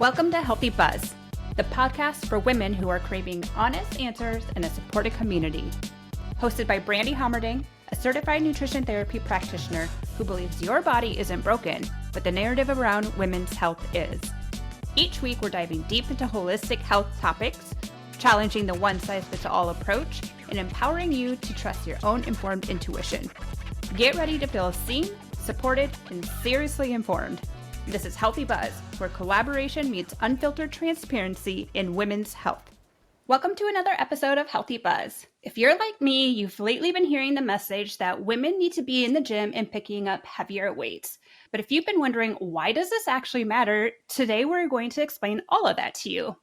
Welcome to Healthy Buzz, the podcast for women who are craving honest answers in a supported community. Hosted by Brandy Homerding, a certified nutrition therapy practitioner who believes your body isn't broken, but the narrative around women's health is. Each week, we're diving deep into holistic health topics, challenging the one-size-fits-all approach, and empowering you to trust your own informed intuition. Get ready to feel seen, supported, and seriously informed. This is Healthy Buzz, where collaboration meets unfiltered transparency in women's health. Welcome to another episode of Healthy Buzz. If you're like me, you've lately been hearing the message that women need to be in the gym and picking up heavier weights. But if you've been wondering, why does this actually matter? Today, we're going to explain all of that to you.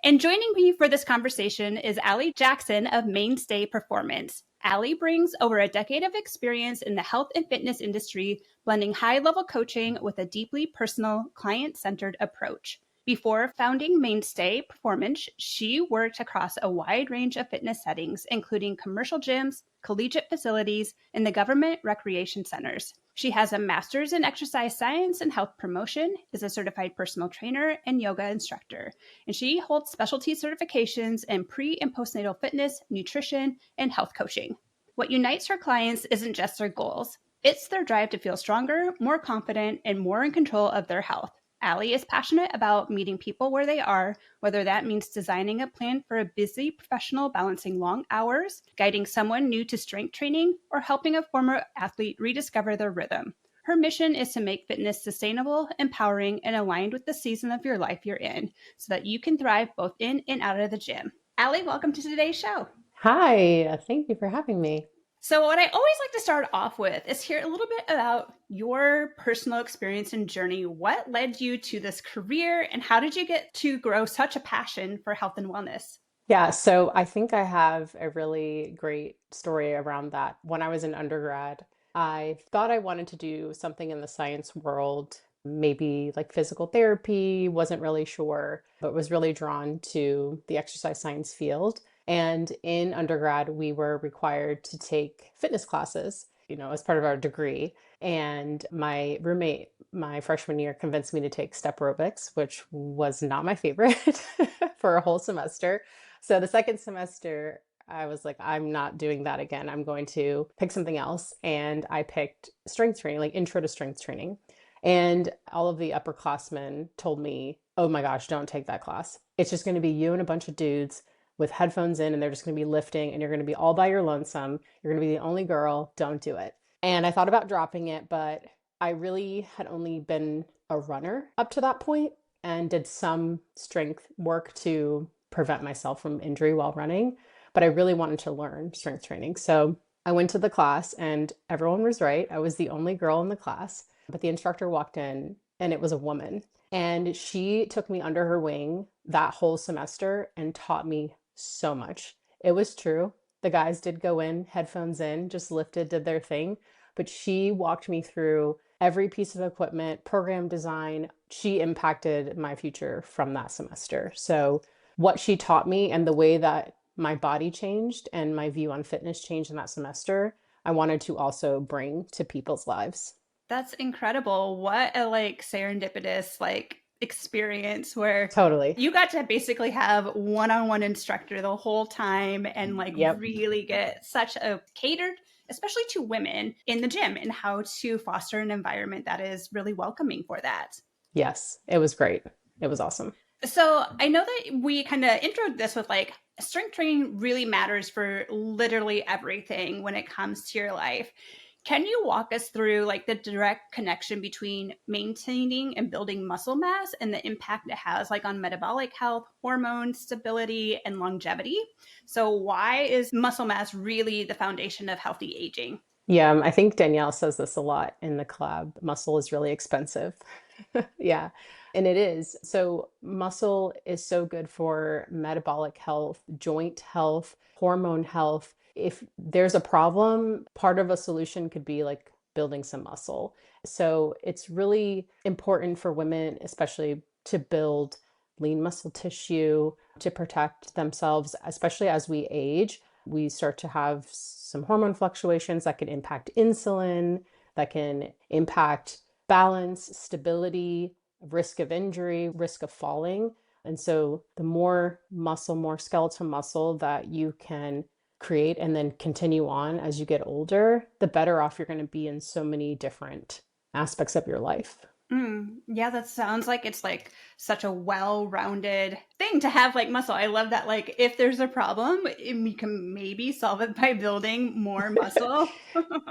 And joining me for this conversation is Allie Jackson of Mainstay Performance. Allie brings over a decade of experience in the health and fitness industry, blending high-level coaching with a deeply personal, client-centered approach. Before founding Mainstay Performance, she worked across a wide range of fitness settings, including commercial gyms, collegiate facilities, and the government recreation centers. She has a master's in exercise science and health promotion, is a certified personal trainer and yoga instructor, and she holds specialty certifications in pre- and postnatal fitness, nutrition, and health coaching. What unites her clients isn't just their goals. It's their drive to feel stronger, more confident, and more in control of their health. Allie is passionate about meeting people where they are, whether that means designing a plan for a busy professional balancing long hours, guiding someone new to strength training, or helping a former athlete rediscover their rhythm. Her mission is to make fitness sustainable, empowering, and aligned with the season of your life you're in, so that you can thrive both in and out of the gym. Allie, welcome to today's show. Hi, thank you for having me. So what I always like to start off with is hear a little bit about your personal experience and journey. What led you to this career and how did you get to grow such a passion for health and wellness? Yeah, so I think I have a really great story around that. When I was in undergrad, I thought I wanted to do something in the science world, maybe like physical therapy, wasn't really sure, but was really drawn to the exercise science field. And in undergrad, we were required to take fitness classes, as part of our degree. And my roommate, my freshman year, convinced me to take step aerobics, which was not my favorite for a whole semester. So the second semester, I was like, I'm not doing that again. I'm going to pick something else. And I picked strength training, like intro to strength training. And all of the upperclassmen told me, oh my gosh, don't take that class. It's just going to be you and a bunch of dudes with headphones in, and they're just going to be lifting, and you're going to be all by your lonesome. You're going to be the only girl. Don't do it. And I thought about dropping it, but I really had only been a runner up to that point and did some strength work to prevent myself from injury while running. But I really wanted to learn strength training. So I went to the class and everyone was right. I was the only girl in the class, but the instructor walked in and it was a woman. And she took me under her wing that whole semester and taught me so much. It was true. The guys did go in, headphones in, just lifted, did their thing. But she walked me through every piece of equipment, program design. She impacted my future from that semester. So what she taught me and the way that my body changed and my view on fitness changed in that semester, I wanted to also bring to people's lives. That's incredible. What a serendipitous experience where Totally. you got to basically have one-on-one instructor the whole time and Yep. really get such a catered, especially to women in the gym, and how to foster an environment that is really welcoming for that. Yes, it was great. It was awesome. So I know that we kind of introed this with strength training really matters for literally everything when it comes to your life. Can you walk us through the direct connection between maintaining and building muscle mass and the impact it has on metabolic health, hormone stability, and longevity? So why is muscle mass really the foundation of healthy aging? Yeah, I think Danielle says this a lot in the collab. Muscle is really expensive. Yeah, and it is. So, muscle is so good for metabolic health, joint health, hormone health. If there's a problem, part of a solution could be like building some muscle. So, it's really important for women, especially to build lean muscle tissue to protect themselves, especially as we age. We start to have some hormone fluctuations that can impact insulin, that can impact balance, stability, risk of injury, risk of falling. And so the more muscle, more skeletal muscle that you can create and then continue on as you get older, the better off you're going to be in so many different aspects of your life. Yeah, that sounds like it's like such a well-rounded thing to have like muscle. I love that like if there's a problem, we can maybe solve it by building more muscle.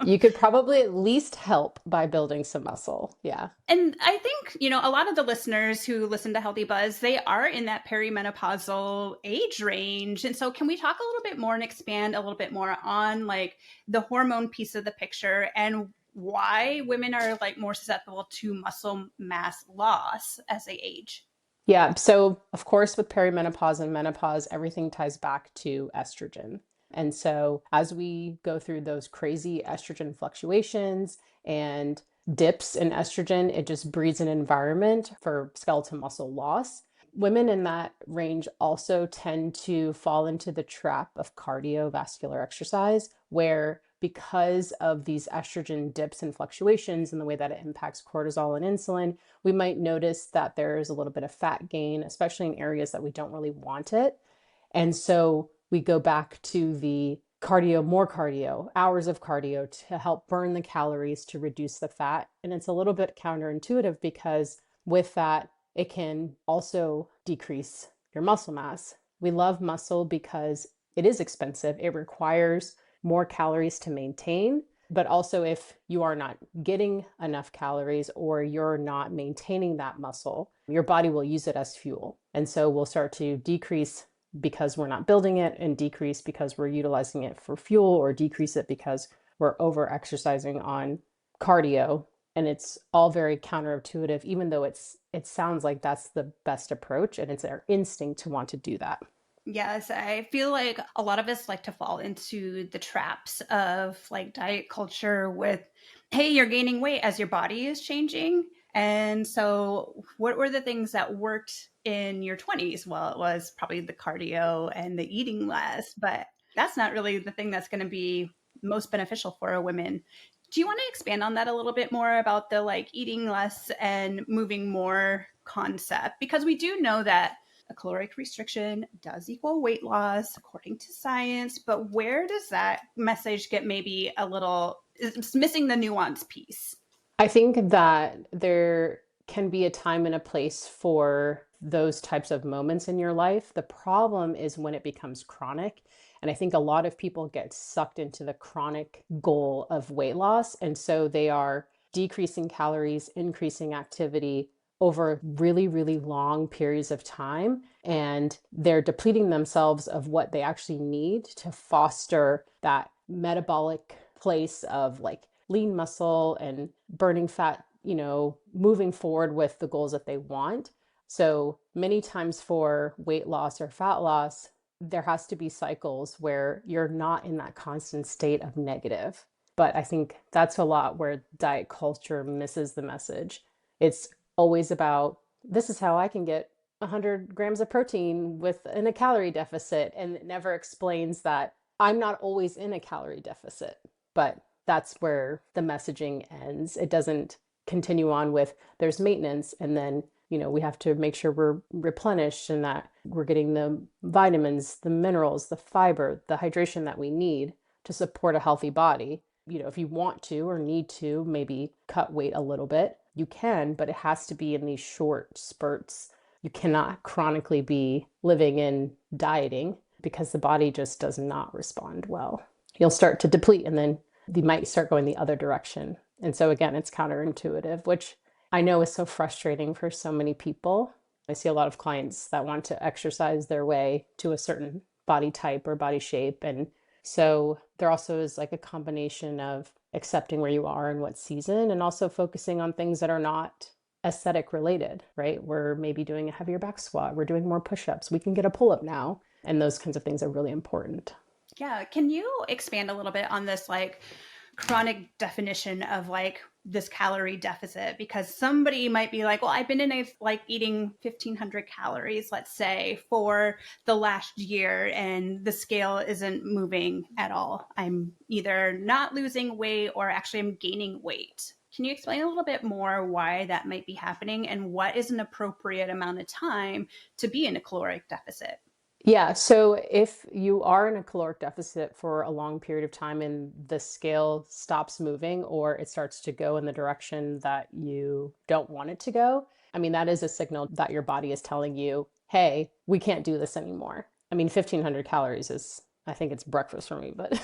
You could probably at least help by building some muscle. Yeah. And I think, a lot of the listeners who listen to Healthy Buzz, they are in that perimenopausal age range. And so can we talk a little bit more and expand a little bit more on like the hormone piece of the picture and why women are like more susceptible to muscle mass loss as they age? Yeah. So, of course, with perimenopause and menopause, everything ties back to estrogen. And so, as we go through those crazy estrogen fluctuations and dips in estrogen, it just breeds an environment for skeletal muscle loss. Women in that range also tend to fall into the trap of cardiovascular exercise, where because of these estrogen dips and fluctuations and the way that it impacts cortisol and insulin, we might notice that there's a little bit of fat gain, especially in areas that we don't really want it. And so we go back to the cardio, more cardio, hours of cardio to help burn the calories to reduce the fat. And it's a little bit counterintuitive because with that, it can also decrease your muscle mass. We love muscle because it is expensive. It requires more calories to maintain. But also, if you are not getting enough calories or you're not maintaining that muscle, your body will use it as fuel. And so we'll start to decrease because we're not building it, and decrease because we're utilizing it for fuel, or decrease it because we're over exercising on cardio. And it's all very counterintuitive, even though it sounds like that's the best approach and it's our instinct to want to do that. Yes, I feel like a lot of us like to fall into the traps of like diet culture with, hey, you're gaining weight as your body is changing. And so, what were the things that worked in your 20s? Well, it was probably the cardio and the eating less, but that's not really the thing that's going to be most beneficial for a woman. Do you want to expand on that a little bit more about the like eating less and moving more concept? Because we do know that a caloric restriction does equal weight loss according to science, but where does that message get maybe a little, it's missing the nuance piece? I think that there can be a time and a place for those types of moments in your life. The problem is when it becomes chronic. And I think a lot of people get sucked into the chronic goal of weight loss. And so they are decreasing calories, increasing activity over really, really long periods of time. And they're depleting themselves of what they actually need to foster that metabolic place of like lean muscle and burning fat, moving forward with the goals that they want. So many times for weight loss or fat loss, there has to be cycles where you're not in that constant state of negative. But I think that's a lot where diet culture misses the message. It's always about, this is how I can get 100 grams of protein within a calorie deficit. And it never explains that I'm not always in a calorie deficit. But that's where the messaging ends. It doesn't continue on with there's maintenance, and then we have to make sure we're replenished and that we're getting the vitamins, the minerals, the fiber, the hydration that we need to support a healthy body. If you want to or need to maybe cut weight a little bit, you can, but it has to be in these short spurts. You cannot chronically be living in dieting because the body just does not respond well. You'll start to deplete, and then you might start going the other direction. And so again, it's counterintuitive, which I know is so frustrating for so many people. I see a lot of clients that want to exercise their way to a certain body type or body shape. And so there also is like a combination of accepting where you are and what season, and also focusing on things that are not aesthetic related, right? We're maybe doing a heavier back squat. We're doing more push-ups. We can get a pull-up now. And those kinds of things are really important. Yeah. Can you expand a little bit on this like chronic definition of like this calorie deficit? Because somebody might be like, well, I've been in a like eating 1,500 calories, let's say, for the last year, and the scale isn't moving at all. I'm either not losing weight or actually I'm gaining weight. Can you explain a little bit more why that might be happening and what is an appropriate amount of time to be in a caloric deficit? Yeah, so if you are in a caloric deficit for a long period of time and the scale stops moving or it starts to go in the direction that you don't want it to go, I mean, that is a signal that your body is telling you, hey, we can't do this anymore. I mean, 1,500 calories is, I think it's breakfast for me, but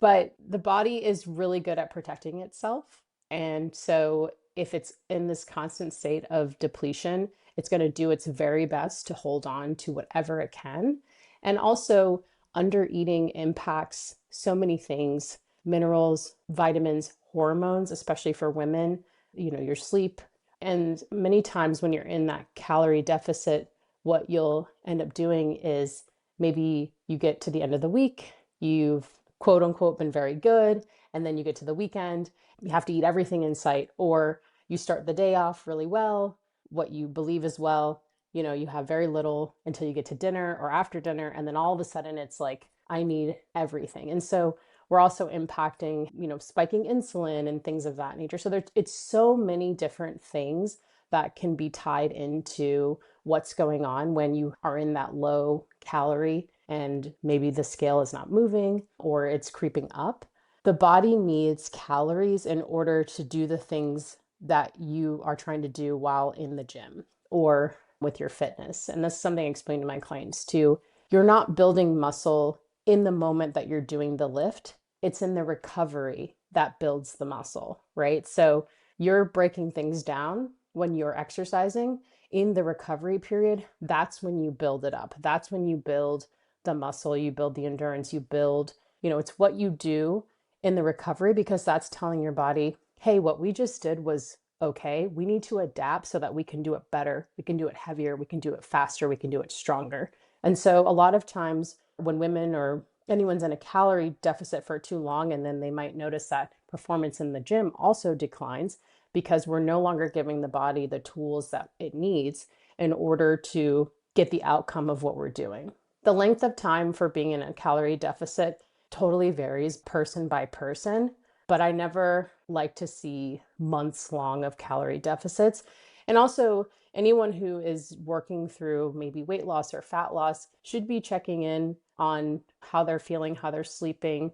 but the body is really good at protecting itself. And so if it's in this constant state of depletion, it's going to do its very best to hold on to whatever it can. And also, under eating impacts so many things: minerals, vitamins, hormones, especially for women, your sleep. And many times when you're in that calorie deficit, what you'll end up doing is maybe you get to the end of the week, you've quote unquote been very good, and then you get to the weekend, you have to eat everything in sight, or you start the day off really well, what you believe is well, you have very little until you get to dinner or after dinner, and then all of a sudden it's like, I need everything. And so we're also impacting, spiking insulin and things of that nature. So it's so many different things that can be tied into what's going on when you are in that low calorie and maybe the scale is not moving or it's creeping up. The body needs calories in order to do the things that you are trying to do while in the gym or with your fitness. And that's something I explain to my clients too. You're not building muscle in the moment that you're doing the lift. It's in the recovery that builds the muscle, right? So you're breaking things down when you're exercising. In the recovery period, that's when you build it up. That's when you build the muscle, you build the endurance, you build, it's what you do in the recovery, because that's telling your body, hey, what we just did was okay. We need to adapt so that we can do it better. We can do it heavier. We can do it faster. We can do it stronger. And so a lot of times when women or anyone's in a calorie deficit for too long, and then they might notice that performance in the gym also declines because we're no longer giving the body the tools that it needs in order to get the outcome of what we're doing. The length of time for being in a calorie deficit totally varies person by person, but I never like to see months long of calorie deficits. And also, anyone who is working through maybe weight loss or fat loss should be checking in on how they're feeling, how they're sleeping,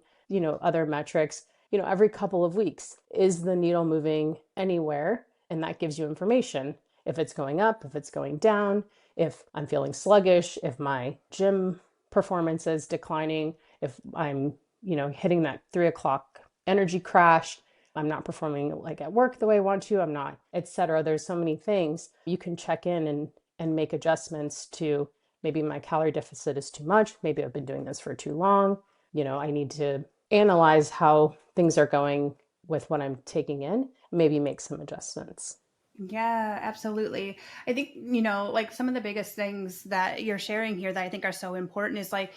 other metrics, every couple of weeks. Is the needle moving anywhere? And that gives you information. If it's going up, if it's going down, if I'm feeling sluggish, if my gym performance is declining, if I'm, hitting that 3 o'clock energy crash, I'm not performing like at work the way I want to, I'm not, etc. There's so many things you can check in and make adjustments to. Maybe my calorie deficit is too much. Maybe I've been doing this for too long. I need to analyze how things are going with what I'm taking in, maybe make some adjustments. Yeah, absolutely. I think, like some of the biggest things that you're sharing here that I think are so important is like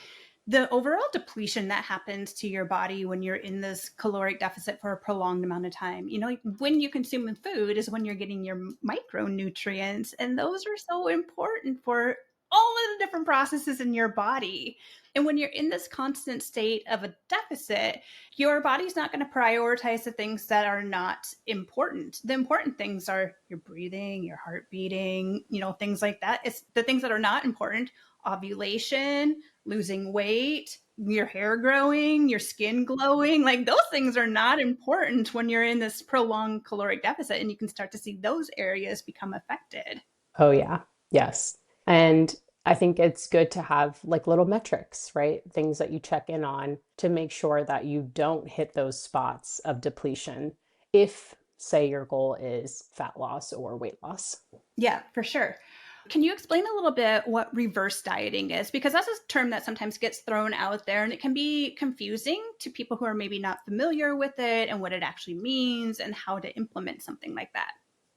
the overall depletion that happens to your body when you're in this caloric deficit for a prolonged amount of time. Like when you consume food is when you're getting your micronutrients, and those are so important for all of the different processes in your body. And when you're in this constant state of a deficit, your body's not going to prioritize the things that are not important. The important things are your breathing, your heart beating, things like that. It's the things that are not important: ovulation, losing weight, your hair growing, your skin glowing. Like those things are not important when you're in this prolonged caloric deficit, and you can start to see those areas become affected. Oh, yeah. Yes. And I think it's good to have like little metrics, right? Things that you check in on to make sure that you don't hit those spots of depletion if, say, your goal is fat loss or weight loss. Yeah, for sure. Can you explain a little bit what reverse dieting is? Because that's a term that sometimes gets thrown out there, and it can be confusing to people who are maybe not familiar with it and what it actually means and how to implement something like that.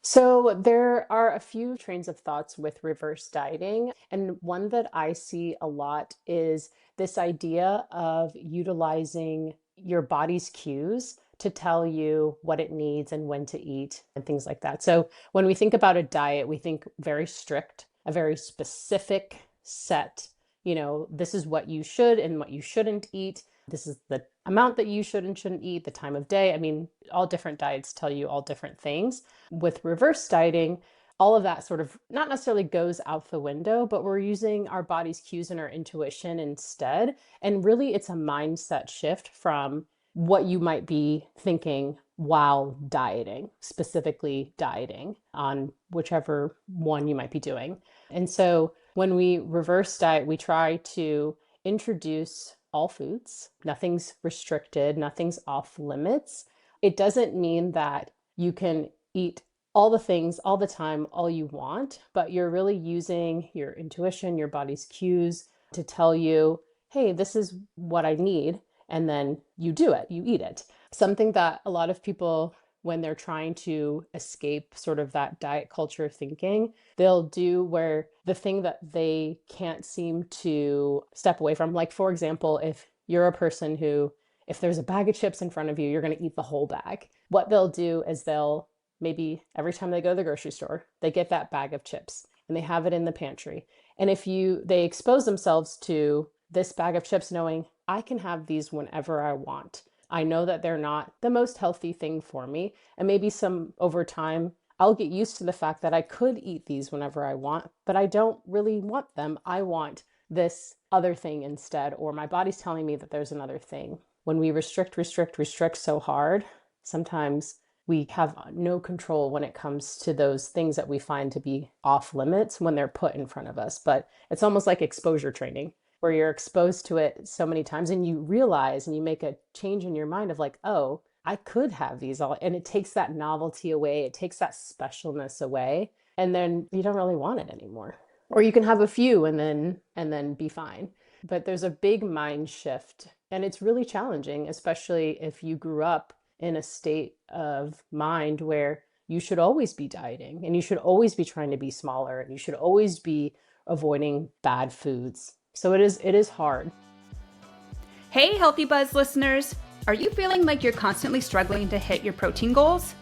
So there are a few trains of thoughts with reverse dieting. And one that I see a lot is this idea of utilizing your body's cues to tell you what it needs and when to eat and things like that. So when we think about a diet, we think very strict, a very specific set, this is what you should and what you shouldn't eat. This is the amount that you should and shouldn't eat, the time of day. I mean, all different diets tell you all different things. With reverse dieting, all of that sort of not necessarily goes out the window, but we're using our body's cues and our intuition instead. And really, it's a mindset shift from what you might be thinking while dieting, specifically dieting on whichever one you might be doing. And so when we reverse diet, we try to introduce all foods. Nothing's restricted, nothing's off limits. It doesn't mean that you can eat all the things all the time, all you want, but you're really using your intuition, your body's cues to tell you, hey, this is what I need. And then you do it, you eat it. Something that a lot of people, when they're trying to escape sort of that diet culture thinking, they'll do where the thing that they can't seem to step away from, like, for example, if you're a person who, if there's a bag of chips in front of you, you're going to eat the whole bag. What they'll do is they'll maybe every time they go to the grocery store, they get that bag of chips and they have it in the pantry. And if they expose themselves to this bag of chips knowing I can have these whenever I want. I know that they're not the most healthy thing for me. And maybe over time, I'll get used to the fact that I could eat these whenever I want, but I don't really want them. I want this other thing instead, or my body's telling me that there's another thing. When we restrict so hard, sometimes we have no control when it comes to those things that we find to be off limits when they're put in front of us. But it's almost like exposure training, where you're exposed to it so many times and you realize and you make a change in your mind of like, oh, I could have these all. And it takes that novelty away. It takes that specialness away. And then you don't really want it anymore. Or you can have a few and then be fine. But there's a big mind shift. And it's really challenging, especially if you grew up in a state of mind where you should always be dieting and you should always be trying to be smaller and you should always be avoiding bad foods. So it is hard. Hey, Healthy Buzz listeners. Are you feeling like you're constantly struggling to hit your protein goals?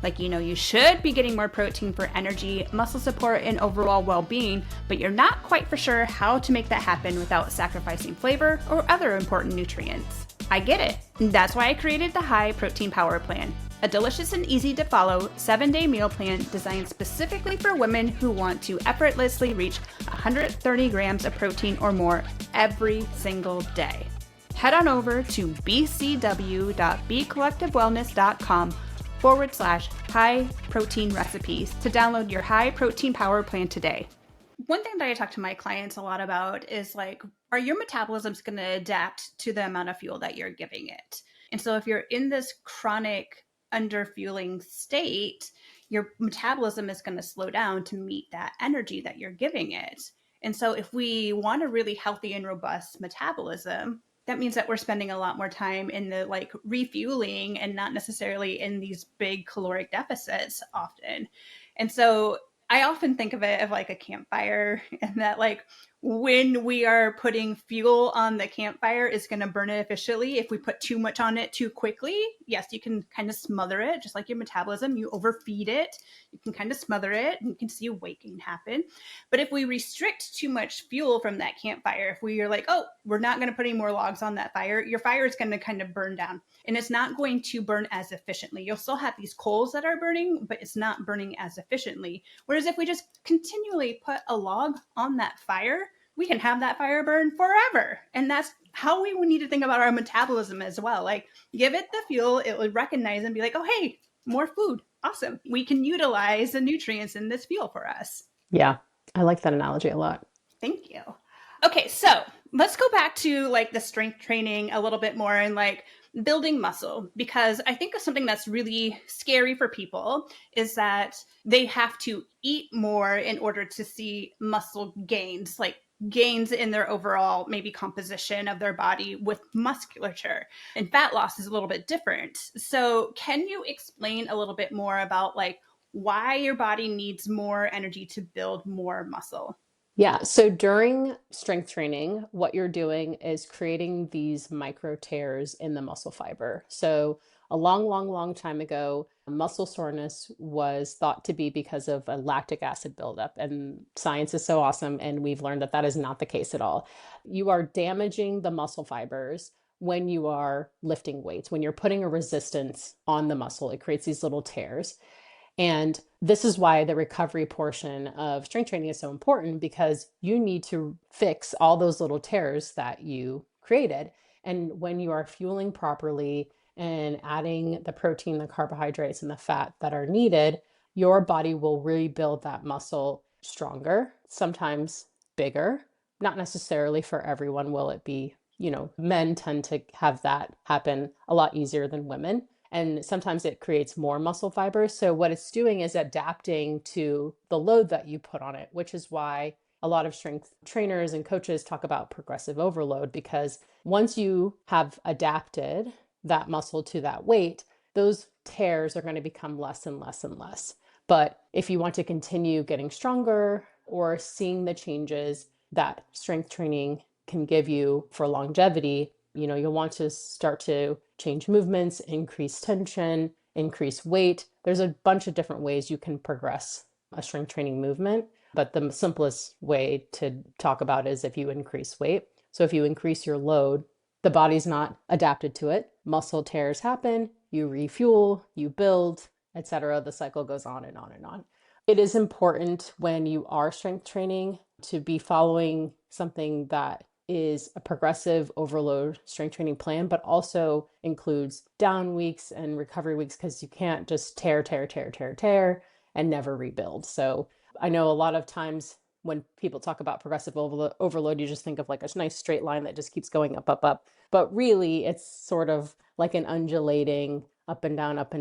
Like, you should be getting more protein for energy, muscle support, and overall well-being, but you're not quite for sure how to make that happen without sacrificing flavor or other important nutrients. I get it. That's why I created the High Protein Power Plan, a delicious and easy to follow 7-day meal plan designed specifically for women who want to effortlessly reach 130 grams of protein or more every single day. Head on over to bcw.bcollectivewellness.com/high protein recipes to download your High Protein Power Plan today. One thing that I talk to my clients a lot about is like, are your metabolisms going to adapt to the amount of fuel that you're giving it? And so if you're in this chronic underfueling state, your metabolism is going to slow down to meet that energy that you're giving it. And so if we want a really healthy and robust metabolism, that means that we're spending a lot more time in the like refueling and not necessarily in these big caloric deficits often. And so I often think of it as like a campfire, and that like when we are putting fuel on the campfire is going to burn it efficiently. If we put too much on it too quickly, yes, you can kind of smother it, just like your metabolism. You overfeed it, you can kind of smother it, and you can see a waking happen. But if we restrict too much fuel from that campfire, if we are like, oh, we're not going to put any more logs on that fire, your fire is going to kind of burn down, and it's not going to burn as efficiently. You'll still have these coals that are burning, but it's not burning as efficiently. Whereas if we just continually put a log on that fire, we can have that fire burn forever. And that's how we need to think about our metabolism as well. Like, give it the fuel, it will recognize and be like, oh, hey, more food. Awesome. We can utilize the nutrients in this fuel for us. Yeah, I like that analogy a lot. Thank you. Okay, so let's go back to like the strength training a little bit more and like building muscle, because I think something that's really scary for people is that they have to eat more in order to see muscle gains, like gains in their overall maybe composition of their body with musculature. And fat loss is a little bit different. So can you explain a little bit more about like why your body needs more energy to build more muscle? Yeah, so during strength training, what you're doing is creating these micro tears in the muscle fiber. So a long time ago, muscle soreness was thought to be because of a lactic acid buildup. And science is so awesome, and we've learned that that is not the case at all. You are damaging the muscle fibers when you are lifting weights. When you're putting a resistance on the muscle, it creates these little tears. And this is why the recovery portion of strength training is so important, because you need to fix all those little tears that you created. And when you are fueling properly and adding the protein, the carbohydrates, and the fat that are needed, your body will rebuild that muscle stronger, sometimes bigger. Not necessarily for everyone will it be, men tend to have that happen a lot easier than women. And sometimes it creates more muscle fibers. So what it's doing is adapting to the load that you put on it, which is why a lot of strength trainers and coaches talk about progressive overload, because once you have adapted that muscle to that weight, those tears are going to become less and less and less. But if you want to continue getting stronger or seeing the changes that strength training can give you for longevity, you'll want to start to change movements, increase tension, increase weight. There's a bunch of different ways you can progress a strength training movement, but the simplest way to talk about is if you increase weight. So if you increase your load, the body's not adapted to it. Muscle tears happen, you refuel, you build, etc. The cycle goes on and on and on. It is important when you are strength training to be following something that is a progressive overload strength training plan, but also includes down weeks and recovery weeks, because you can't just tear and never rebuild. So I know a lot of times when people talk about progressive overload, you just think of like a nice straight line that just keeps going up, up, up. But really, it's sort of like an undulating up and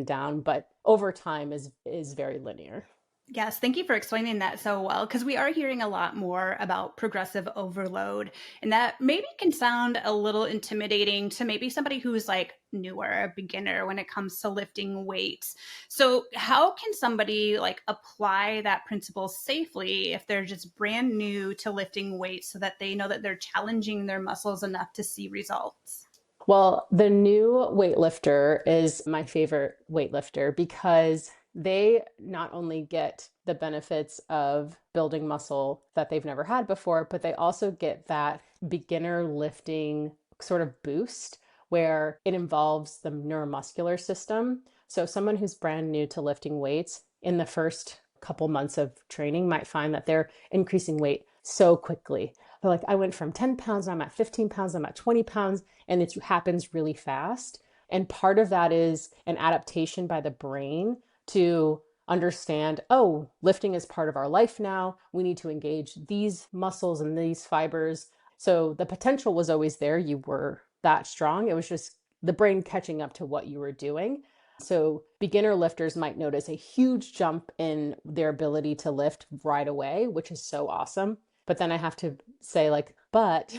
down, but over time is very linear. Yes, thank you for explaining that so well, because we are hearing a lot more about progressive overload, and that maybe can sound a little intimidating to maybe somebody who's like newer, a beginner when it comes to lifting weights. So how can somebody like apply that principle safely if they're just brand new to lifting weights, so that they know that they're challenging their muscles enough to see results? Well, the new weightlifter is my favorite weightlifter, because they not only get the benefits of building muscle that they've never had before, but they also get that beginner lifting sort of boost where it involves the neuromuscular system. So someone who's brand new to lifting weights in the first couple months of training might find that they're increasing weight so quickly. They're like, I went from 10 pounds, I'm at 15 pounds, I'm at 20 pounds, and it happens really fast. And part of that is an adaptation by the brain to understand, oh, lifting is part of our life now. We need to engage these muscles and these fibers. So the potential was always there. You were that strong. It was just the brain catching up to what you were doing. So beginner lifters might notice a huge jump in their ability to lift right away, which is so awesome. But then I have to say, like, but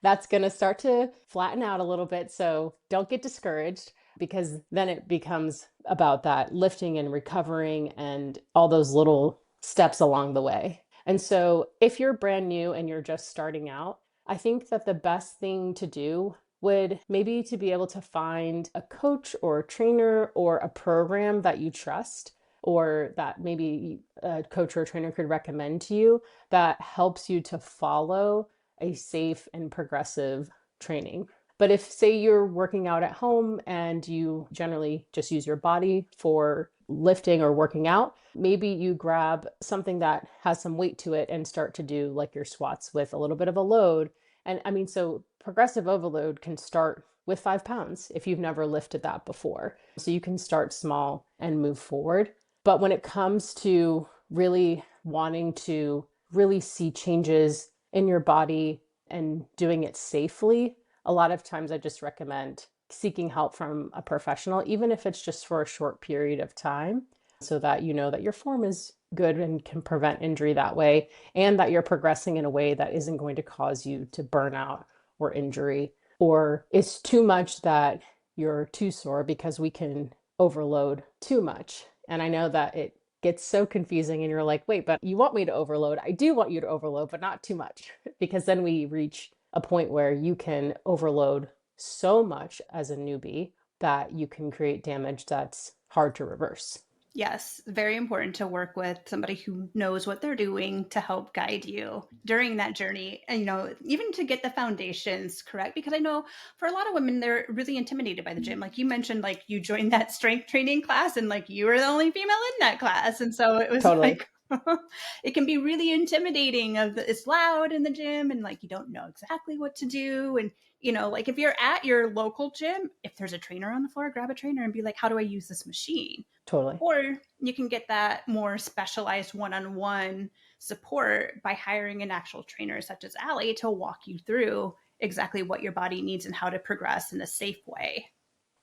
that's going to start to flatten out a little bit. So don't get discouraged, because then it becomes about that lifting and recovering and all those little steps along the way. And so if you're brand new and you're just starting out, I think that the best thing to do would maybe to be able to find a coach or a trainer or a program that you trust, or that maybe a coach or a trainer could recommend to you, that helps you to follow a safe and progressive training. But if, say, you're working out at home and you generally just use your body for lifting or working out, maybe you grab something that has some weight to it and start to do like your squats with a little bit of a load. And I mean, so progressive overload can start with 5 pounds if you've never lifted that before. So you can start small and move forward. But when it comes to really wanting to really see changes in your body and doing it safely, a lot of times I just recommend seeking help from a professional, even if it's just for a short period of time, so that you know that your form is good and can prevent injury that way, and that you're progressing in a way that isn't going to cause you to burn out or injury, or it's too much that you're too sore, because we can overload too much. And I know that it gets so confusing and you're like, wait, but you want me to overload? I do want you to overload, but not too much, because then we reach a point where you can overload so much as a newbie that you can create damage that's hard to reverse. Yes, very important to work with somebody who knows what they're doing to help guide you during that journey. And, even to get the foundations correct, because I know for a lot of women, they're really intimidated by the gym. Like you mentioned, like you joined that strength training class and like you were the only female in that class. And so it was Totally. like, it can be really intimidating it's loud in the gym and like you don't know exactly what to do. And, like if you're at your local gym, if there's a trainer on the floor, grab a trainer and be like, how do I use this machine? Totally. Or you can get that more specialized one-on-one support by hiring an actual trainer such as Allie to walk you through exactly what your body needs and how to progress in a safe way.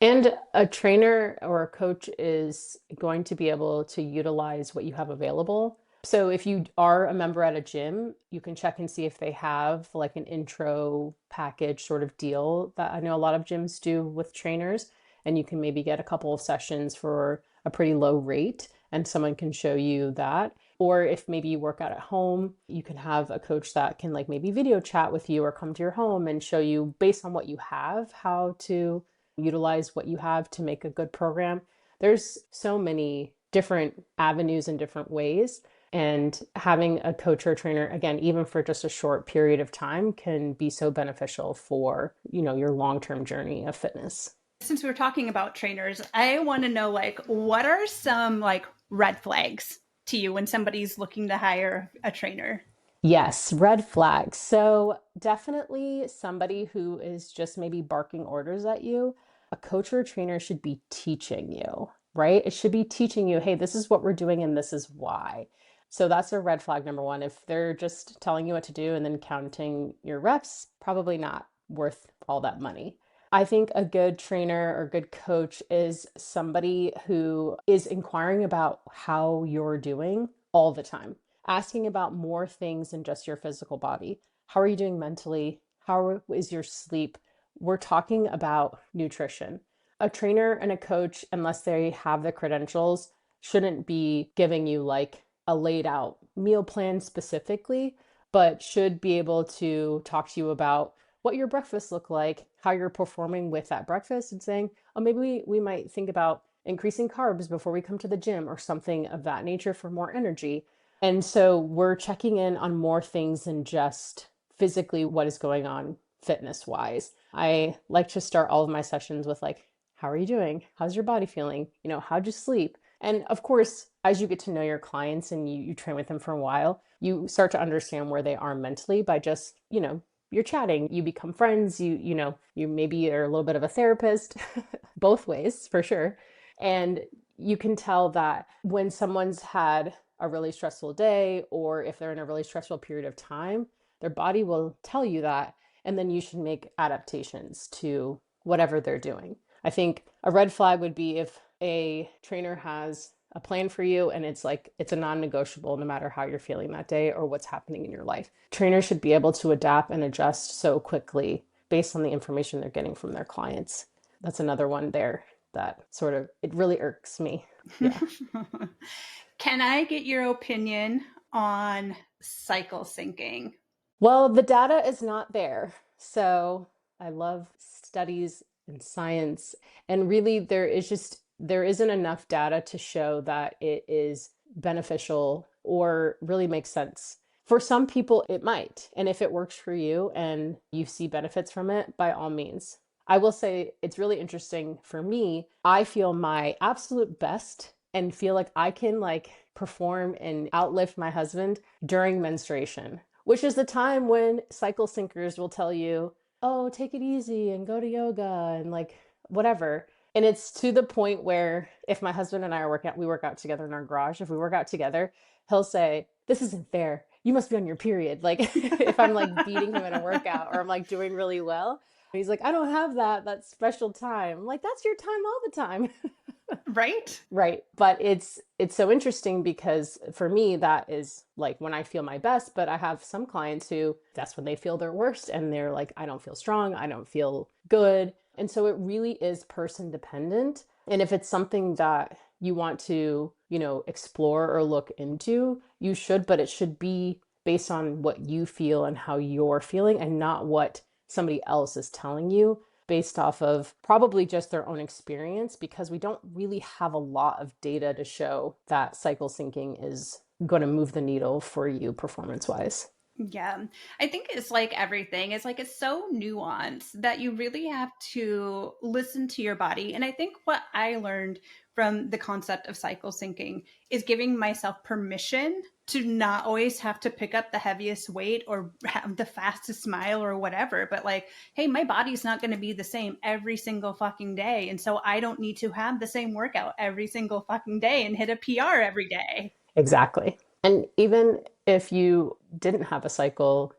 And a trainer or a coach is going to be able to utilize what you have available. So if you are a member at a gym, you can check and see if they have like an intro package sort of deal that I know a lot of gyms do with trainers. And you can maybe get a couple of sessions for a pretty low rate and someone can show you that. Or if maybe you work out at home, you can have a coach that can like maybe video chat with you or come to your home and show you based on what you have, how to utilize what you have to make a good program. There's so many different avenues and different ways. And having a coach or a trainer, again, even for just a short period of time, can be so beneficial for, your long-term journey of fitness. Since we were talking about trainers, I want to know like what are some like red flags to you when somebody's looking to hire a trainer? Yes, red flags. So definitely somebody who is just maybe barking orders at you. A coach or a trainer should be teaching you, right? It should be teaching you, hey, this is what we're doing and this is why. So that's a red flag number one. If they're just telling you what to do and then counting your reps, probably not worth all that money. I think a good trainer or good coach is somebody who is inquiring about how you're doing all the time, asking about more things than just your physical body. How are you doing mentally? How is your sleep? We're talking about nutrition. A trainer and a coach, unless they have the credentials, shouldn't be giving you like a laid out meal plan specifically, but should be able to talk to you about what your breakfast look like, how you're performing with that breakfast, and saying, oh, maybe we might think about increasing carbs before we come to the gym or something of that nature for more energy. And so we're checking in on more things than just physically what is going on fitness wise. I like to start all of my sessions with like, how are you doing? How's your body feeling? How'd you sleep? And of course, as you get to know your clients and you train with them for a while, you start to understand where they are mentally by just, you're chatting, you become friends, you maybe are a little bit of a therapist, both ways for sure. And you can tell that when someone's had a really stressful day or if they're in a really stressful period of time, their body will tell you that. And then you should make adaptations to whatever they're doing. I think a red flag would be if a trainer has a plan for you and it's a non-negotiable no matter how you're feeling that day or what's happening in your life. Trainers should be able to adapt and adjust so quickly based on the information they're getting from their clients. That's another one there that sort of, it really irks me. Yeah. Can I get your opinion on cycle syncing? Well, the data is not there. So I love studies and science. And really, there isn't enough data to show that it is beneficial or really makes sense. For some people, it might. And if it works for you and you see benefits from it, by all means. I will say it's really interesting for me. I feel my absolute best and feel like I can like perform and outlift my husband during menstruation, which is the time when cycle syncers will tell you, oh, take it easy and go to yoga and like whatever. And it's to the point where if my husband and I we work out together in our garage. If we work out together, he'll say, this isn't fair. You must be on your period. Like if I'm like beating him in a workout or I'm like doing really well. He's like, I don't have that special time. I'm like, that's your time all the time. Right? Right. But it's so interesting because for me, that is like when I feel my best. But I have some clients who that's when they feel their worst and they're like, I don't feel strong. I don't feel good. And so it really is person dependent. And if it's something that you want to, explore or look into, you should, but it should be based on what you feel and how you're feeling and not what somebody else is telling you. based off of probably just their own experience, because we don't really have a lot of data to show that cycle syncing is going to move the needle for you performance wise. Yeah. I think it's like everything. It's like it's so nuanced that you really have to listen to your body. And I think what I learned from the concept of cycle syncing is giving myself permission to not always have to pick up the heaviest weight or have the fastest smile or whatever. But like, hey, my body's not going to be the same every single fucking day. And so I don't need to have the same workout every single fucking day and hit a PR every day. Exactly. And even if you didn't have a cycle,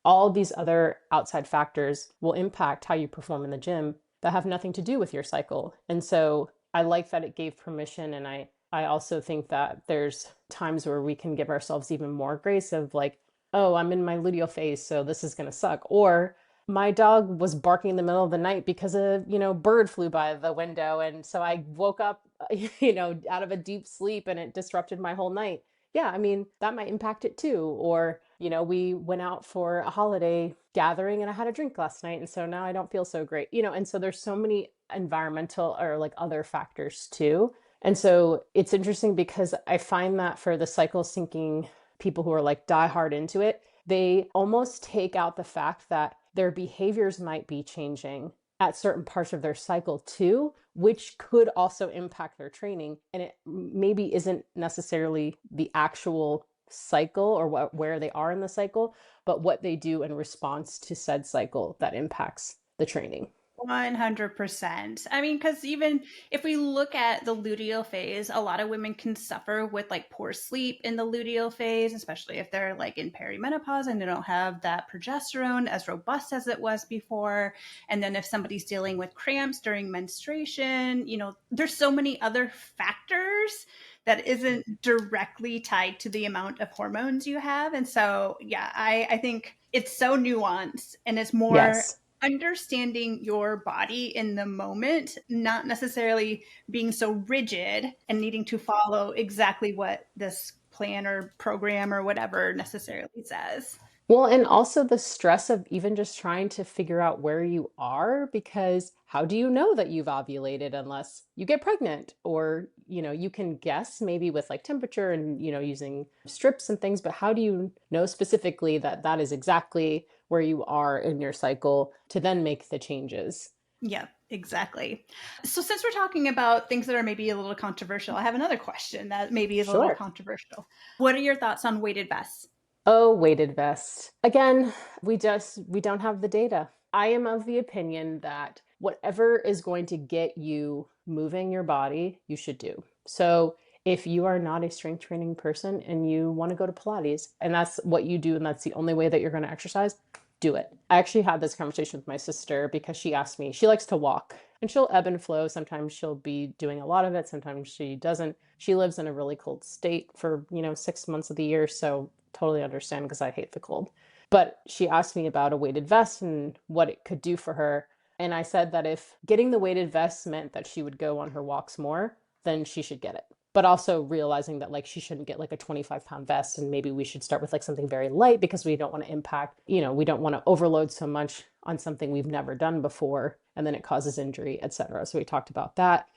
all these other outside factors will impact how you perform in the gym that have nothing to do with your cycle. And so I like that it gave permission. And I also think that there's times where we can give ourselves even more grace of like, oh, I'm in my luteal phase, so this is going to suck. Or my dog was barking in the middle of the night because a bird flew by the window. And so I woke up, out of a deep sleep and it disrupted my whole night. Yeah, I mean, that might impact it too. Or, we went out for a holiday gathering and I had a drink last night. And so now I don't feel so great, and so there's so many environmental or like other factors too. And so it's interesting because I find that for the cycle syncing people who are like die hard into it, they almost take out the fact that their behaviors might be changing at certain parts of their cycle too, which could also impact their training. And it maybe isn't necessarily the actual cycle or where they are in the cycle, but what they do in response to said cycle that impacts the training. 100%. I mean, because even if we look at the luteal phase, a lot of women can suffer with like poor sleep in the luteal phase, especially if they're like in perimenopause and they don't have that progesterone as robust as it was before. And then if somebody's dealing with cramps during menstruation, there's so many other factors that isn't directly tied to the amount of hormones you have. And so, yeah, I think it's so nuanced and it's more Yes. understanding your body in the moment, not necessarily being so rigid and needing to follow exactly what this plan or program or whatever necessarily says. Well, and also the stress of even just trying to figure out where you are, because how do you know that you've ovulated unless you get pregnant? Or, you can guess maybe with like temperature and, using strips and things, but how do you know specifically that that is exactly where you are in your cycle to then make the changes? Yeah, exactly. So, since we're talking about things that are maybe a little controversial, I have another question that maybe is a little Sure. controversial. What are your thoughts on weighted vests? Oh, weighted vest. Again, we don't have the data. I am of the opinion that whatever is going to get you moving your body, you should do. So if you are not a strength training person and you want to go to Pilates and that's what you do and that's the only way that you're going to exercise, do it. I actually had this conversation with my sister because she asked me, she likes to walk and she'll ebb and flow. Sometimes she'll be doing a lot of it, sometimes she doesn't. She lives in a really cold state for, 6 months of the year, so totally understand because I hate the cold. But she asked me about a weighted vest and what it could do for her. And I said that if getting the weighted vest meant that she would go on her walks more, then she should get it. But also realizing that like she shouldn't get like a 25-pound vest and maybe we should start with like something very light because we don't want to impact, we don't want to overload so much on something we've never done before and then it causes injury, etc. So we talked about that.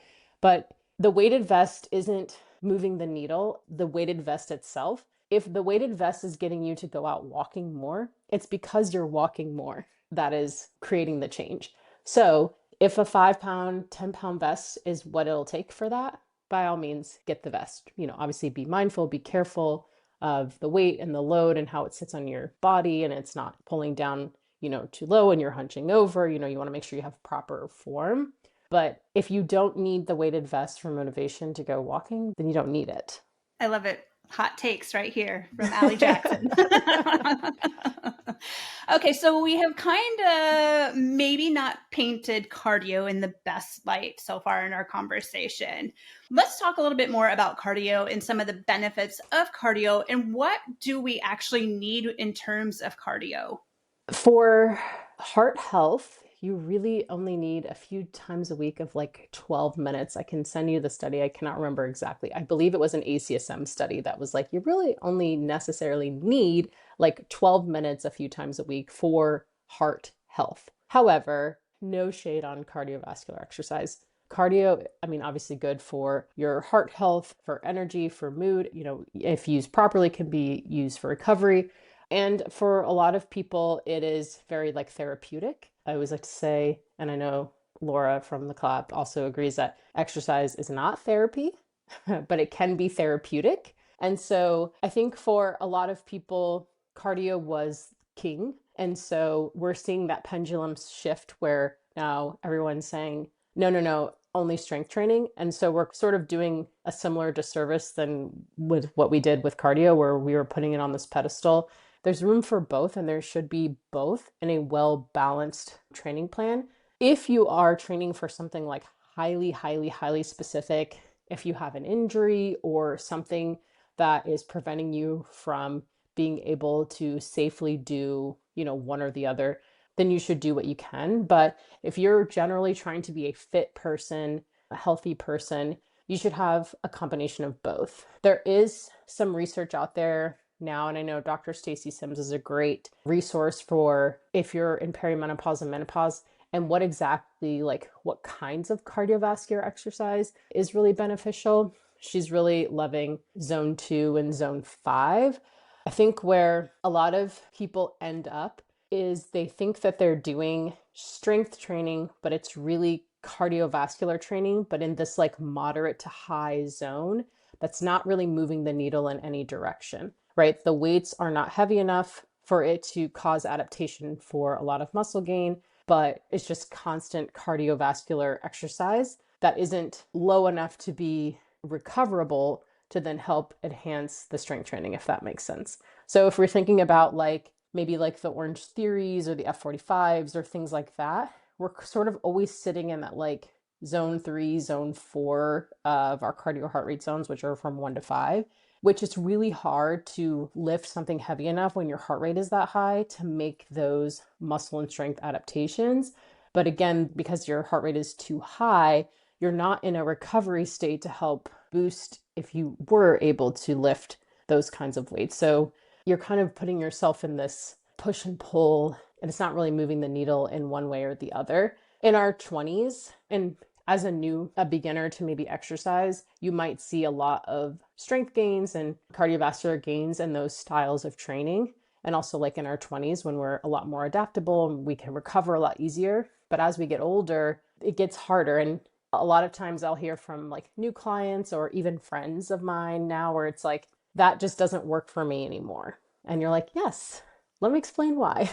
But the weighted vest isn't moving the needle. The weighted vest itself, if the weighted vest is getting you to go out walking more, it's because you're walking more that is creating the change. So if a 5-pound, 10-pound vest is what it'll take for that, by all means, get the vest. Obviously be mindful, be careful of the weight and the load and how it sits on your body and it's not pulling down, too low and you're hunching over. You want to make sure you have proper form. But if you don't need the weighted vest for motivation to go walking, then you don't need it. I love it. Hot takes right here from Allie Jackson. Okay, so we have kind of maybe not painted cardio in the best light so far in our conversation. Let's talk a little bit more about cardio and some of the benefits of cardio and what do we actually need in terms of cardio? For heart health, you really only need a few times a week of like 12 minutes. I can send you the study. I cannot remember exactly. I believe it was an ACSM study that was like, you really only necessarily need like 12 minutes a few times a week for heart health. However, no shade on cardiovascular exercise. Cardio, I mean, obviously good for your heart health, for energy, for mood, if used properly, can be used for recovery. And for a lot of people, it is very like therapeutic. I always like to say, and I know Laura from the club also agrees that exercise is not therapy, but it can be therapeutic. And so I think for a lot of people, cardio was king. And so we're seeing that pendulum shift where now everyone's saying, no, no, no, only strength training. And so we're sort of doing a similar disservice than with what we did with cardio, where we were putting it on this pedestal. There's room for both, and there should be both in a well-balanced training plan. If you are training for something like highly, highly, highly specific, if you have an injury or something that is preventing you from being able to safely do, one or the other, then you should do what you can. But if you're generally trying to be a fit person, a healthy person, you should have a combination of both. There is some research out there now, and I know Dr. Stacy Sims is a great resource for if you're in perimenopause and menopause, and what exactly, like what kinds of cardiovascular exercise is really beneficial. She's really loving zone 2 and zone 5. I think where a lot of people end up is they think that they're doing strength training, but it's really cardiovascular training, but in this like moderate to high zone that's not really moving the needle in any direction, right? The weights are not heavy enough for it to cause adaptation for a lot of muscle gain, but it's just constant cardiovascular exercise that isn't low enough to be recoverable to then help enhance the strength training, if that makes sense. So if we're thinking about like maybe like the Orange Theories or the F45s or things like that, we're sort of always sitting in that like zone 3, zone 4 of our cardio heart rate zones, which are from 1 to 5, which is really hard to lift something heavy enough when your heart rate is that high to make those muscle and strength adaptations. But again, because your heart rate is too high, you're not in a recovery state to help boost if you were able to lift those kinds of weights. So you're kind of putting yourself in this push and pull, and it's not really moving the needle in one way or the other. In our 20s, and as a beginner to maybe exercise, you might see a lot of strength gains and cardiovascular gains in those styles of training. And also like in our 20s when we're a lot more adaptable and we can recover a lot easier. But as we get older, it gets harder. And a lot of times I'll hear from like new clients or even friends of mine now where it's like, that just doesn't work for me anymore. And you're like, yes, let me explain why.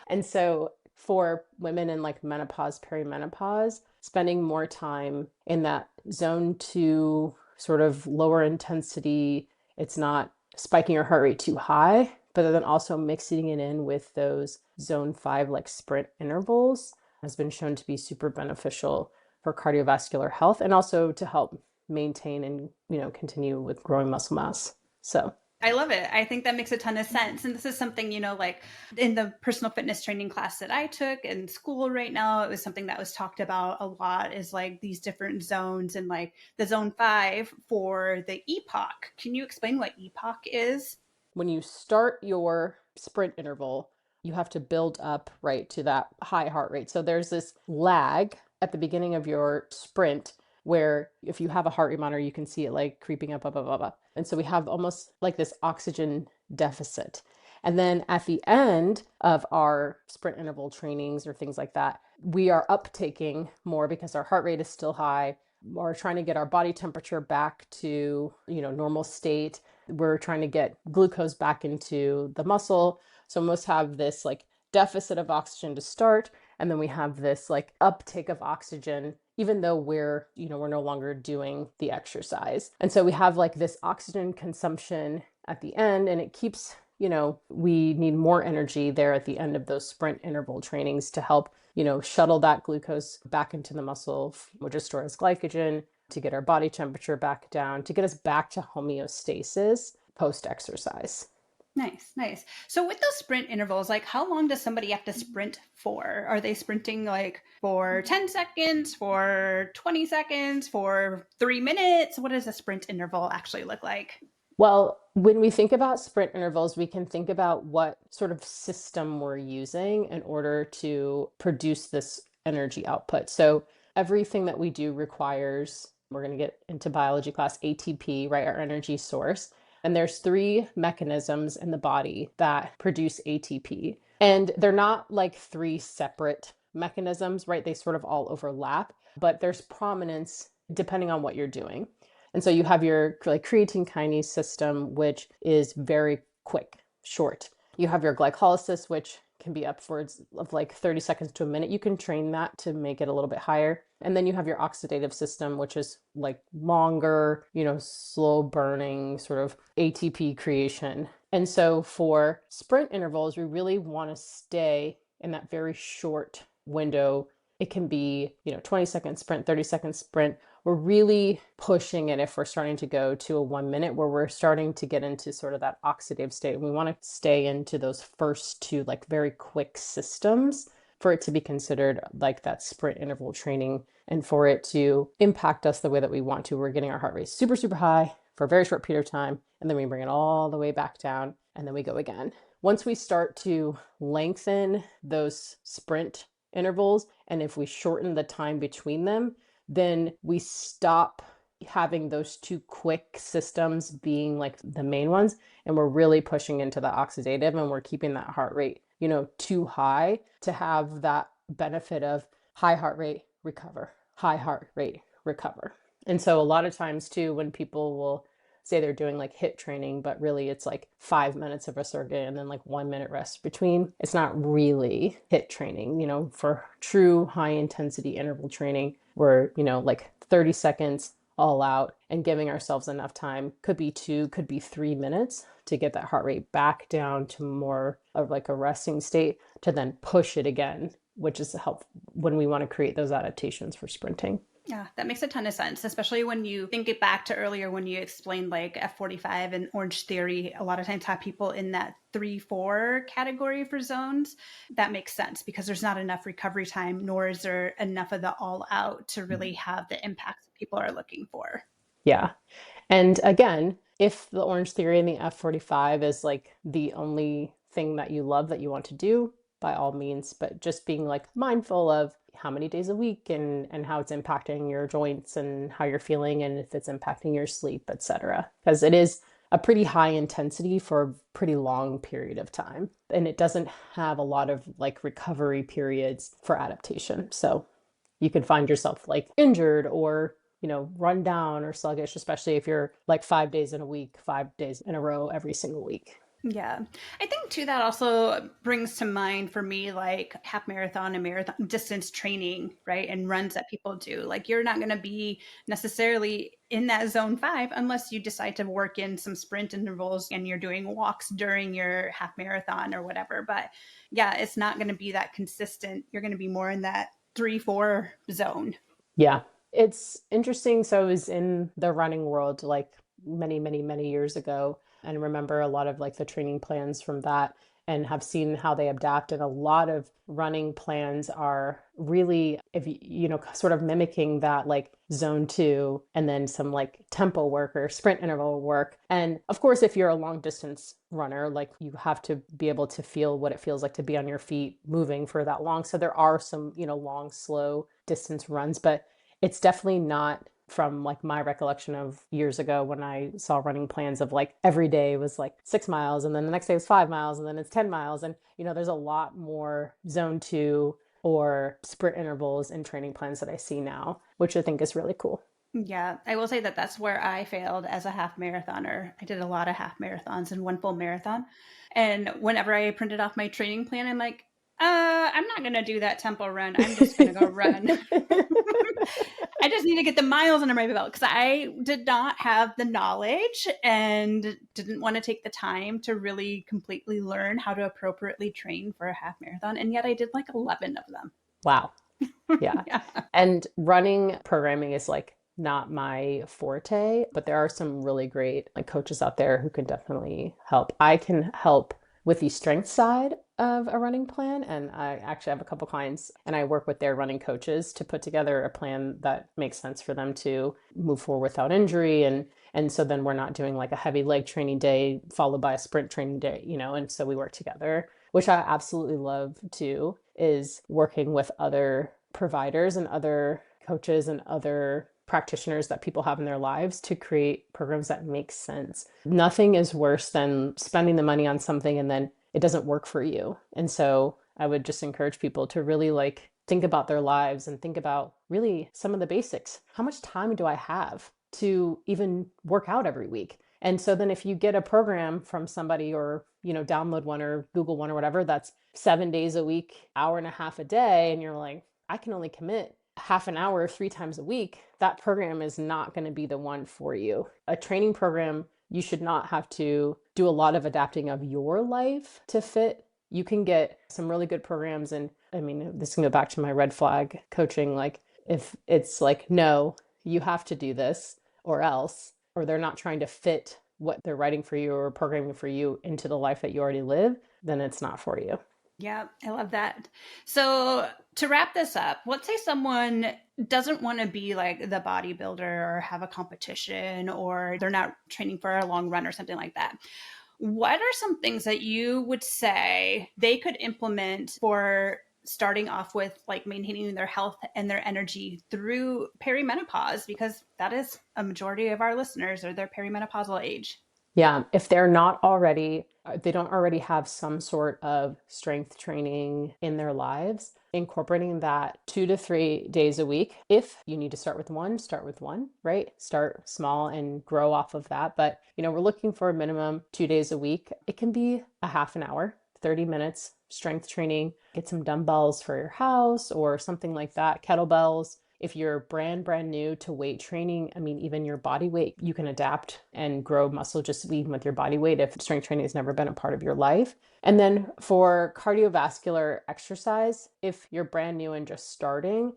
And so for women in like menopause, perimenopause, spending more time in that zone 2 sort of lower intensity, it's not spiking your heart rate too high, but then also mixing it in with those zone 5 like sprint intervals has been shown to be super beneficial for cardiovascular health and also to help maintain and continue with growing muscle mass. So I love it. I think that makes a ton of sense. And this is something, like in the personal fitness training class that I took in school right now, it was something that was talked about a lot is like these different zones and like the zone 5 for the epoch. Can you explain what epoch is? When you start your sprint interval, you have to build up right to that high heart rate. So there's this lag at the beginning of your sprint where if you have a heart rate monitor, you can see it like creeping up, up, up, up, up. And so we have almost like this oxygen deficit. And then at the end of our sprint interval trainings or things like that, we are uptaking more because our heart rate is still high. We're trying to get our body temperature back to, normal state. We're trying to get glucose back into the muscle. So most have this like deficit of oxygen to start. And then we have this like uptake of oxygen, even though we're no longer doing the exercise. And so we have like this oxygen consumption at the end, and it keeps, we need more energy there at the end of those sprint interval trainings to help, shuttle that glucose back into the muscle, which is stored as glycogen, to get our body temperature back down, to get us back to homeostasis post-exercise. Nice, nice. So with those sprint intervals, like how long does somebody have to sprint for? Are they sprinting like for 10 seconds, for 20 seconds, for 3 minutes? What does a sprint interval actually look like? Well, When we think about sprint intervals, we can think about what sort of system we're using in order to produce this energy output. So everything that we do requires, we're going to get into biology class, ATP, right? Our energy source. And there's three mechanisms in the body that produce ATP. And they're not like three separate mechanisms, right? They sort of all overlap, but there's prominence depending on what you're doing. And so you have your like creatine kinase system, which is very quick, short. You have your glycolysis, which can be upwards of like 30 seconds to a minute. You can train that to make it a little bit higher. And then you have your oxidative system, which is like longer, slow burning sort of ATP creation. And so for sprint intervals, we really want to stay in that very short window. It can be, 20-second sprint, 30-second sprint. We're really pushing it if we're starting to go to a 1 minute where we're starting to get into sort of that oxidative state. We want to stay into those first two like very quick systems for it to be considered like that sprint interval training and for it to impact us the way that we want to. We're getting our heart rate super, super high for a very short period of time, and then we bring it all the way back down, and then we go again. Once we start to lengthen those sprint intervals, and if we shorten the time between them, then we stop having those two quick systems being like the main ones, and we're really pushing into the oxidative, and we're keeping that heart rate, too high to have that benefit of high heart rate, recover, high heart rate, recover. And so a lot of times too, when people will say they're doing like HIIT training, but really it's like 5 minutes of a circuit and then like 1 minute rest between. It's not really HIIT training, for true high intensity interval training, we're, like 30 seconds all out and giving ourselves enough time. Could be 2, could be 3 minutes to get that heart rate back down to more of like a resting state to then push it again, which is helpful when we want to create those adaptations for sprinting. Yeah, that makes a ton of sense, especially when you think it back to earlier when you explained like F45 and Orange Theory. A lot of times have people in that 3-4 category for zones. That makes sense because there's not enough recovery time, nor is there enough of the all out to really have the impact that people are looking for. Yeah. And again, if the Orange Theory and the F45 is like the only thing that you love that you want to do, by all means, but just being like mindful of how many days a week and how it's impacting your joints and how you're feeling and if it's impacting your sleep, etc. Because it is a pretty high intensity for a pretty long period of time. And it doesn't have a lot of like recovery periods for adaptation. So you could find yourself like injured or run down or sluggish, especially if you're like 5 days in a week, 5 days in a row every single week. Yeah. I think too, that also brings to mind for me, like half marathon and marathon distance training, right? And runs that people do. Like you're not going to be necessarily in that zone 5 unless you decide to work in some sprint intervals and you're doing walks during your half marathon or whatever. But yeah, it's not going to be that consistent. You're going to be more in that 3-4 zone. Yeah. It's interesting. So I was in the running world like many, many, many years ago and remember a lot of like the training plans from that and have seen how they adapt. And a lot of running plans are really, if sort of mimicking that like zone 2 and then some like tempo work or sprint interval work. And of course, if you're a long distance runner, like you have to be able to feel what it feels like to be on your feet moving for that long. So there are some, long, slow distance runs, but it's definitely not from like my recollection of years ago when I saw running plans of like every day was like 6 miles and then the next day was 5 miles and then it's 10 miles. And, there's a lot more zone 2 or sprint intervals in training plans that I see now, which I think is really cool. Yeah, I will say that that's where I failed as a half marathoner. I did a lot of half marathons and one full marathon. And whenever I printed off my training plan, I'm like, I'm not going to do that tempo run. I'm just going to go run. I just need to get the miles under my belt because I did not have the knowledge and didn't want to take the time to really completely learn how to appropriately train for a half marathon. And yet I did like 11 of them. Wow. Yeah. Yeah. And running programming is like not my forte, but there are some really great like coaches out there who can definitely help. I can help with the strength side of a running plan. And I actually have a couple clients and I work with their running coaches to put together a plan that makes sense for them to move forward without injury. And so then we're not doing like a heavy leg training day followed by a sprint training day, and so we work together, which I absolutely love too, is working with other providers and other coaches and other practitioners that people have in their lives to create programs that make sense. Nothing is worse than spending the money on something and then it doesn't work for you. And so I would just encourage people to really like think about their lives and think about really some of the basics. How much time do I have to even work out every week? And so then if you get a program from somebody or, download one or Google one or whatever, that's 7 days a week, hour and a half a day, and you're like, I can only commit half an hour 3 times a week, that program is not going to be the one for you. A training program, you should not have to do a lot of adapting of your life to fit. You can get some really good programs. And I mean, this can go back to my red flag coaching. Like if it's like, no, you have to do this or else, or they're not trying to fit what they're writing for you or programming for you into the life that you already live, then it's not for you. Yeah, I love that. So to wrap this up, let's say someone doesn't want to be like the bodybuilder or have a competition, or they're not training for a long run or something like that. What are some things that you would say they could implement for starting off with like maintaining their health and their energy through perimenopause? Because that is a majority of our listeners are their perimenopausal age. Yeah, if they're not already, they don't already have some sort of strength training in their lives, incorporating that 2 to 3 days a week. If you need to start with one, right? Start small and grow off of that. But, we're looking for a minimum 2 days a week. It can be a half an hour, 30 minutes strength training, get some dumbbells for your house or something like that, kettlebells. If you're brand new to weight training, I mean, even your body weight, you can adapt and grow muscle just even with your body weight if strength training has never been a part of your life. And then for cardiovascular exercise, if you're brand new and just starting,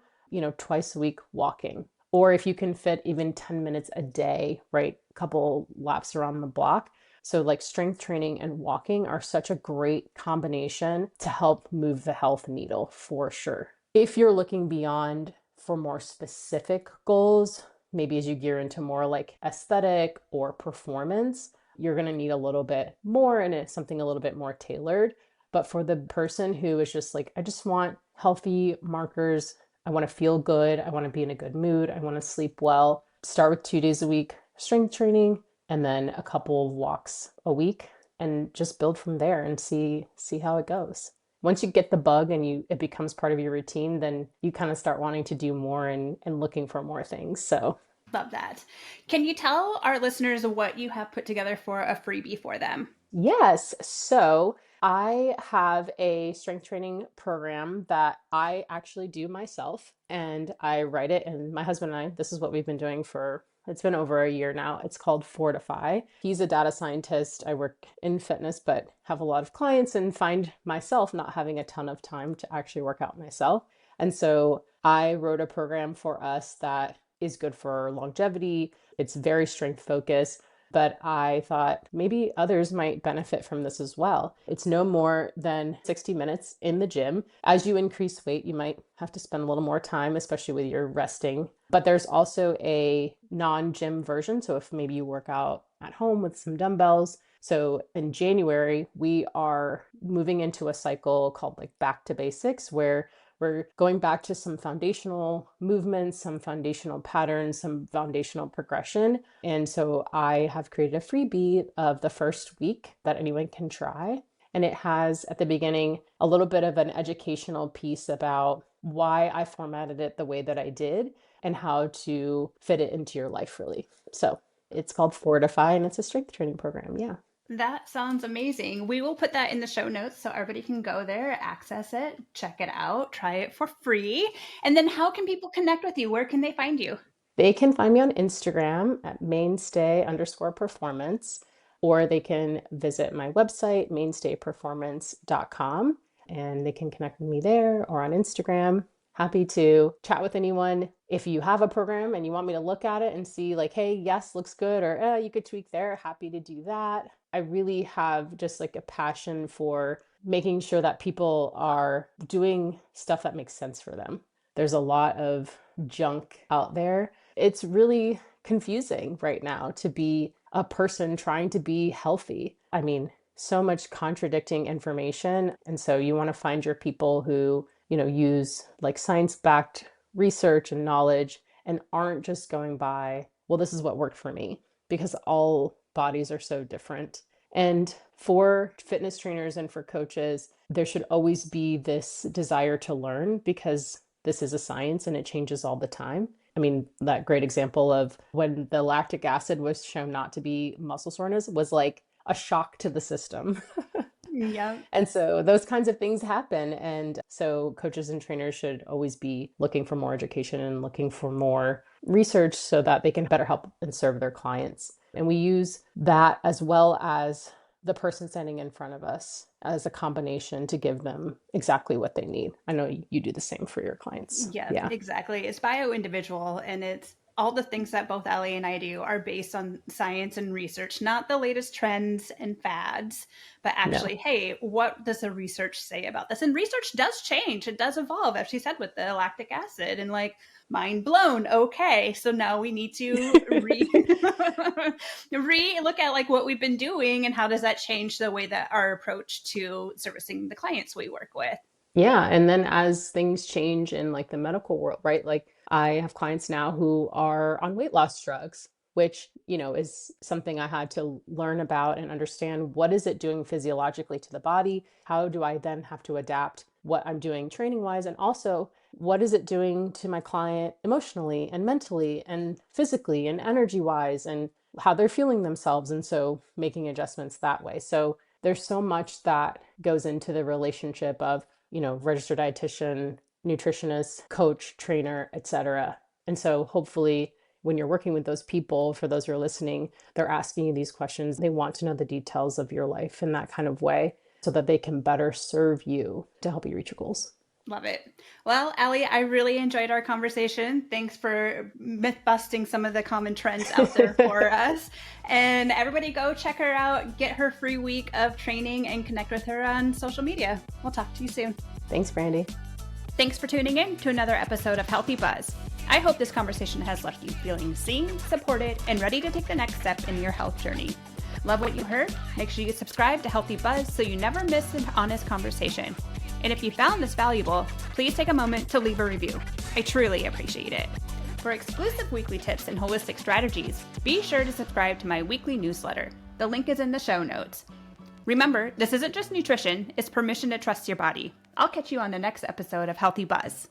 twice a week walking. Or if you can fit even 10 minutes a day, right? A couple laps around the block. So like strength training and walking are such a great combination to help move the health needle for sure. If you're looking beyond for more specific goals, maybe as you gear into more like aesthetic or performance, you're going to need a little bit more and it's something a little bit more tailored. But for the person who is just like, I just want healthy markers, I want to feel good, I want to be in a good mood, I want to sleep well, start with 2 days a week strength training and then a couple of walks a week and just build from there and see how it goes. Once you get the bug and it becomes part of your routine, then you kind of start wanting to do more and looking for more things. So love that. Can you tell our listeners what you have put together for a freebie for them? Yes. So I have a strength training program that I actually do myself and I write it. And my husband and I, this is what we've been doing it's been over a year now. It's called Fortify. He's a data scientist. I work in fitness, but have a lot of clients and find myself not having a ton of time to actually work out myself. And so I wrote a program for us that is good for longevity. It's very strength focused, but I thought maybe others might benefit from this as well. It's no more than 60 minutes in the gym. As you increase weight, you might have to spend a little more time, especially with your resting. But there's also a non-gym version. So if maybe you work out at home with some dumbbells. So in January, we are moving into a cycle called like back to basics, where we're going back to some foundational movements, some foundational patterns, some foundational progression. And so I have created a freebie of the first week that anyone can try. And it has at the beginning a little bit of an educational piece about why I formatted it the way that I did and how to fit it into your life really. So it's called Fortify and it's a strength training program. Yeah. That sounds amazing. We will put that in the show notes so everybody can go there, access it, check it out, try it for free. And then how can people connect with you? Where can they find you? They can find me on Instagram at mainstay_performance, or they can visit my website, mainstayperformance.com, and they can connect with me there or on Instagram. Happy to chat with anyone. If you have a program and you want me to look at it and see like, hey, yes, looks good, or you could tweak there, happy to do that. I really have just like a passion for making sure that people are doing stuff that makes sense for them. There's a lot of junk out there. It's really confusing right now to be a person trying to be healthy. I mean, so much contradicting information. And so you want to find your people who, use like science-backed research and knowledge and aren't just going by, well, this is what worked for me, because all bodies are so different. And for fitness trainers and for coaches, there should always be this desire to learn, because this is a science and it changes all the time. I mean, that great example of when the lactic acid was shown not to be muscle soreness was like a shock to the system. Yeah. And so those kinds of things happen. And so coaches and trainers should always be looking for more education and looking for more research so that they can better help and serve their clients. And we use that as well as the person standing in front of us as a combination to give them exactly what they need. I know you do the same for your clients. Yeah, exactly. It's bio-individual, and it's all the things that both Allie and I do are based on science and research, not the latest trends and fads, but actually, hey, what does the research say about this? And research does change. It does evolve, as she said, with the lactic acid, and like, mind blown. Okay, so now we need to look at like what we've been doing and how does that change the way that our approach to servicing the clients we work with. Yeah. And then as things change in like the medical world, right? Like I have clients now who are on weight loss drugs, which, is something I had to learn about and understand. What is it doing physiologically to the body? How do I then have to adapt what I'm doing training wise? And also, what is it doing to my client emotionally and mentally and physically and energy wise, and how they're feeling themselves? And so making adjustments that way. So there's so much that goes into the relationship of, registered dietitian, nutritionist, coach, trainer, etc. And so hopefully when you're working with those people, for those who are listening, they're asking you these questions. They want to know the details of your life in that kind of way so that they can better serve you to help you reach your goals. Love it. Well, Allie, I really enjoyed our conversation. Thanks for myth busting some of the common trends out there for us. And everybody go check her out, get her free week of training, and connect with her on social media. We'll talk to you soon. Thanks, Brandy. Thanks for tuning in to another episode of Healthy Buzz. I hope this conversation has left you feeling seen, supported, and ready to take the next step in your health journey. Love what you heard? Make sure you subscribe to Healthy Buzz so you never miss an honest conversation. And if you found this valuable, please take a moment to leave a review. I truly appreciate it. For exclusive weekly tips and holistic strategies, be sure to subscribe to my weekly newsletter. The link is in the show notes. Remember, this isn't just nutrition, it's permission to trust your body. I'll catch you on the next episode of Healthy Buzz.